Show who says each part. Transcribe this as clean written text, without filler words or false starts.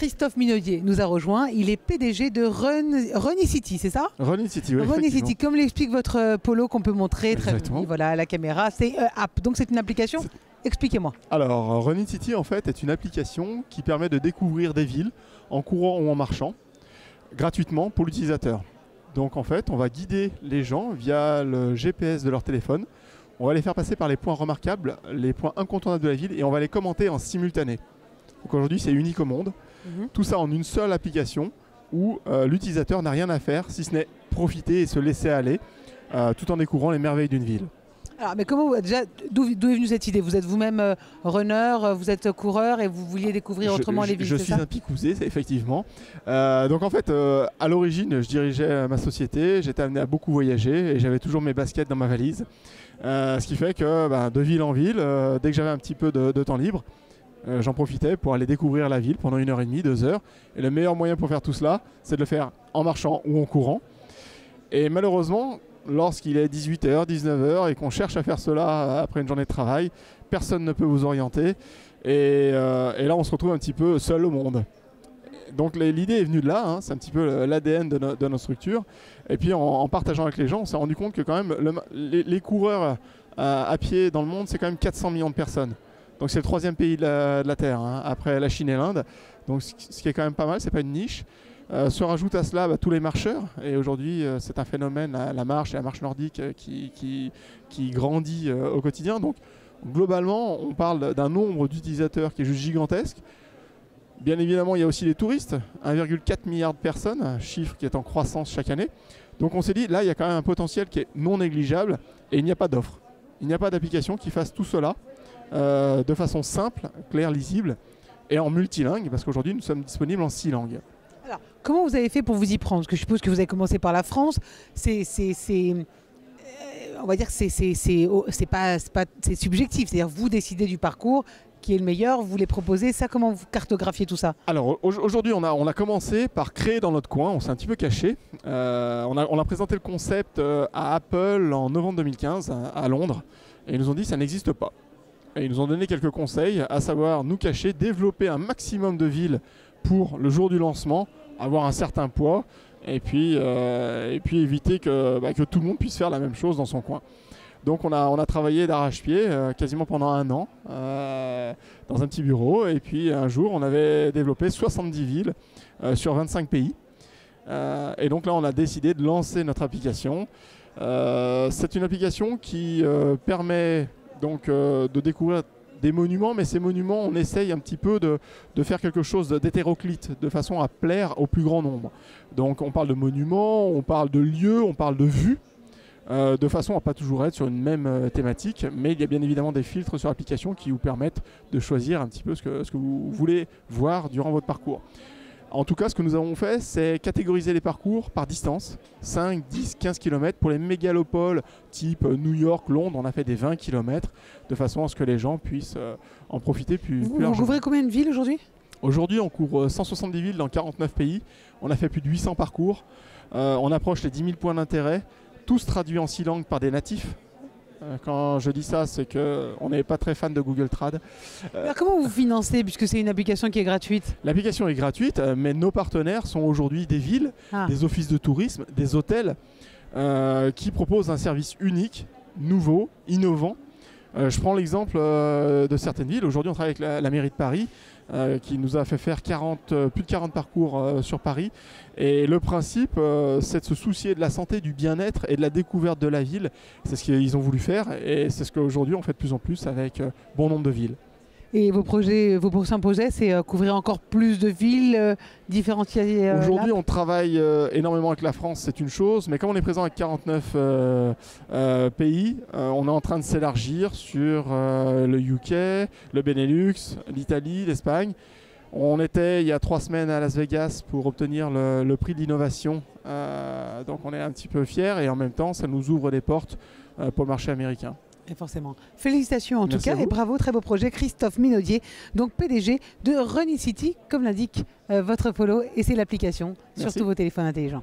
Speaker 1: Christophe Minaudier nous a rejoint. Il est PDG de Runicity, c'est ça?
Speaker 2: Runicity, oui.
Speaker 1: Runicity, comme l'explique votre polo qu'on peut montrer très bien, voilà, à la caméra, c'est app. Donc c'est une application. Expliquez-moi.
Speaker 2: Alors, Runicity, en fait, est une application qui permet de découvrir des villes en courant ou en marchant, gratuitement pour l'utilisateur. Donc, en fait, on va guider les gens via le GPS de leur téléphone. On va les faire passer par les points remarquables, les points incontournables de la ville, et on va les commenter en simultané. Donc aujourd'hui, c'est unique au monde. Tout ça en une seule application où l'utilisateur n'a rien à faire, si ce n'est profiter et se laisser aller, tout en découvrant les merveilles d'une ville.
Speaker 1: Alors, mais comment déjà, d'où est venue cette idée? Vous êtes vous-même runner, vous êtes coureur et vous vouliez découvrir autrement les villes,
Speaker 2: Je suis un picousé, effectivement. Donc en fait, à l'origine, je dirigeais ma société, j'étais amené à beaucoup voyager et j'avais toujours mes baskets dans ma valise. Ce qui fait que de ville en ville, dès que j'avais un petit peu de temps libre, j'en profitais pour aller découvrir la ville pendant 1h30, 2 heures. Et le meilleur moyen pour faire tout cela, c'est de le faire en marchant ou en courant. Et malheureusement, lorsqu'il est 18h, 19h et qu'on cherche à faire cela après une journée de travail, personne ne peut vous orienter. Et là, on se retrouve un petit peu seul au monde. Donc l'idée est venue de là, c'est un petit peu l'ADN de notre structure. Et puis en partageant avec les gens, on s'est rendu compte que quand même les coureurs à pied dans le monde, c'est quand même 400 millions de personnes. Donc c'est le 3e pays de la Terre, après la Chine et l'Inde. Donc ce qui est quand même pas mal, c'est pas une niche. Se rajoute à cela tous les marcheurs. Et aujourd'hui, c'est un phénomène, la marche et la marche nordique qui grandit au quotidien. Donc globalement, on parle d'un nombre d'utilisateurs qui est juste gigantesque. Bien évidemment, il y a aussi les touristes, 1,4 milliard de personnes, chiffre qui est en croissance chaque année. Donc on s'est dit, là, il y a quand même un potentiel qui est non négligeable et il n'y a pas d'offre. Il n'y a pas d'application qui fasse tout cela de façon simple, claire, lisible et en multilingue, parce qu'aujourd'hui, nous sommes disponibles en 6 langues.
Speaker 1: Alors, comment vous avez fait pour vous y prendre? Parce que je suppose que vous avez commencé par la France. On va dire que c'est subjectif. C'est-à-dire vous décidez du parcours qui est le meilleur, vous les proposez. Ça, comment vous cartographiez tout ça?
Speaker 2: Alors aujourd'hui, on a commencé par créer dans notre coin. On s'est un petit peu caché. On a présenté le concept à Apple en novembre 2015 à Londres. Et ils nous ont dit ça n'existe pas. Et ils nous ont donné quelques conseils, à savoir nous cacher, développer un maximum de villes pour le jour du lancement, avoir un certain poids, et puis éviter que tout le monde puisse faire la même chose dans son coin. Donc on a travaillé d'arrache-pied quasiment pendant 1 an dans un petit bureau, et puis un jour on avait développé 70 villes sur 25 pays. Et donc là on a décidé de lancer notre application. C'est une application qui permet donc de découvrir des monuments, mais ces monuments, on essaye un petit peu de faire quelque chose d'hétéroclite, de façon à plaire au plus grand nombre. Donc on parle de monuments, on parle de lieux, on parle de vues, de façon à pas toujours être sur une même thématique, mais il y a bien évidemment des filtres sur l'application qui vous permettent de choisir un petit peu ce que vous voulez voir durant votre parcours. En tout cas, ce que nous avons fait, c'est catégoriser les parcours par distance, 5, 10, 15 km. Pour les mégalopoles type New York, Londres, on a fait des 20 km, de façon à ce que les gens puissent en profiter plus largement.
Speaker 1: Vous couvrez combien de villes aujourd'hui?
Speaker 2: Aujourd'hui, on couvre 170 villes dans 49 pays. On a fait plus de 800 parcours. On approche les 10 000 points d'intérêt, tous traduits en 6 langues par des natifs. Quand je dis ça, c'est qu'on n'est pas très fan de Google Trad.
Speaker 1: Alors comment vous financez, puisque c'est une application qui est gratuite?
Speaker 2: L'application est gratuite, mais nos partenaires sont aujourd'hui des villes, des offices de tourisme, des hôtels qui proposent un service unique, nouveau, innovant. Je prends l'exemple de certaines villes. Aujourd'hui, on travaille avec la mairie de Paris qui nous a fait faire plus de 40 parcours sur Paris. Et le principe, c'est de se soucier de la santé, du bien-être et de la découverte de la ville. C'est ce qu'ils ont voulu faire et c'est ce qu'aujourd'hui on fait de plus en plus avec bon nombre de villes.
Speaker 1: Et vos prochains projets, c'est couvrir encore plus de villes, différencier
Speaker 2: Aujourd'hui, on travaille énormément avec la France, c'est une chose, mais comme on est présent avec 49 pays, on est en train de s'élargir sur le UK, le Benelux, l'Italie, l'Espagne. On était il y a 3 semaines à Las Vegas pour obtenir le prix de l'innovation, donc on est un petit peu fiers et en même temps, ça nous ouvre des portes pour le marché américain.
Speaker 1: Et forcément. Félicitations en tout cas et bravo, très beau projet. Christophe Minaudier, donc PDG de Runicity, comme l'indique votre polo, et c'est l'application sur tous vos téléphones intelligents.